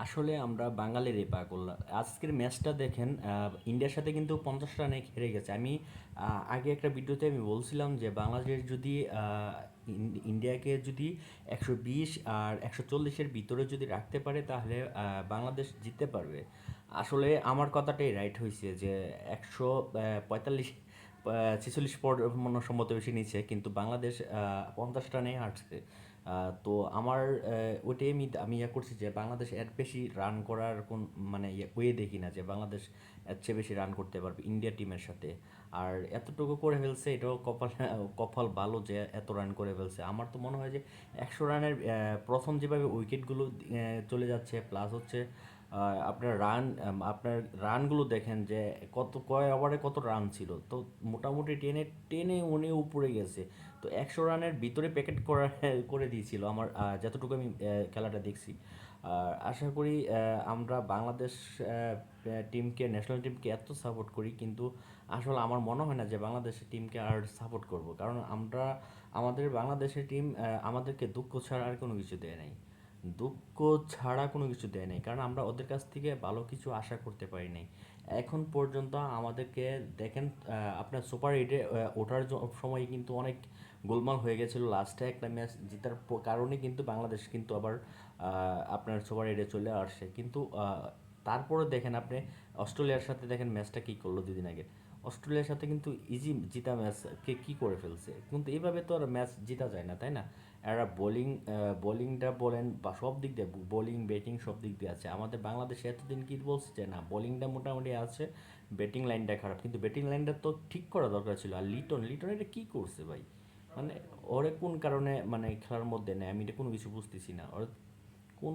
আসলে আমরা বাঙালিরই পাগল। আজকের ম্যাচটা দেখেন, ইন্ডিয়ার সাথে কিন্তু 50 রানে হেরে গেছে। আমি আগে একটা ভিডিওতে আমি বলছিলাম যে বাংলাদেশ যদি ইন্ডিয়াকে যদি 120 আর 140-এর ভিতরে যদি রাখতে পারে তাহলে বাংলাদেশ জিততে পারবে। আসলে আমার কথাটাই রাইট হয়েছে যে 145 ছেচল্লিশ পর মনে সম্মত বেশি নিচ্ছে, কিন্তু বাংলাদেশ 50 রানে হারছে। তো আমার ওইটাই আমি ইয়ে করছি যে বাংলাদেশ এর বেশি রান করার কোন মানে ওয়ে দেখি না যে বাংলাদেশ এর চেয়ে বেশি রান করতে পারবে ইন্ডিয়া টিমের সাথে। আর এতটুকু করে ফেলছে, এটাও কপাল কপাল ভালো যে এত রান করে ফেলছে। আমার তো মনে হয় যে 100 রানের প্রথম যেভাবে উইকেটগুলো চলে যাচ্ছে, প্লাস হচ্ছে আপনার আপনার রানগুলো দেখেন যে কয় ওভারে কত রান ছিল, তো মোটামুটি টেনে টেনে উনি উপরে গেছে। তো 100 রানের ভিতরে প্যাকেট করে দিয়েছিল আমার যতটুকু আমি খেলাটা দেখছি। আর আশা করি আমরা বাংলাদেশ টিমকে, ন্যাশনাল টিমকে এত সাপোর্ট করি, কিন্তু আসলে আমার মনে হয় না যে বাংলাদেশের টিমকে আর সাপোর্ট করব, কারণ আমাদের বাংলাদেশের টিম আমাদেরকে দুঃখ ছাড়া আর কোনো কিছু দেয় নাই। দুঃখ ছাড়া কোনো কিছু দেয় নাই, কারণ আমরা ওদের কাছ থেকে ভালো কিছু আশা করতে পারি নাই এখন পর্যন্ত। আমাদেরকে দেখেন, আপনার সুপার এইটে ওঠার সময় কিন্তু অনেক গোলমাল হয়ে গেছিলো, লাস্টে একটা ম্যাচ জেতার কারণে কিন্তু বাংলাদেশ কিন্তু আবার আপনার সুপার এইটে চলে আসে। কিন্তু তারপরে দেখেন আপনি অস্ট্রেলিয়ার সাথে দেখেন ম্যাচটা কী করলো দুদিন আগে। অস্ট্রেলিয়ার সাথে কিন্তু ইজি জিতা ম্যাচ কে কী করে ফেলছে, কিন্তু এইভাবে তো আর ম্যাচ জিতা যায় না, তাই না? এরা বোলিংটা বলেন বা সব দিক দিয়ে, বোলিং ব্যাটিং সব দিক দিয়ে আছে। আমাদের বাংলাদেশে এতদিন কি বলছে যে না, বোলিংটা মোটামুটি আছে, ব্যাটিং লাইনটা খারাপ, কিন্তু ব্যাটিং লাইনটা তো ঠিক করা দরকার ছিল। আর লিটন লিটন এটা কী করছে ভাই? মানে ওরে কোন কারণে মানে খেলার মধ্যে নেয়, আমি এটা কোনো কিছু বুঝতেছি না। ওর কোন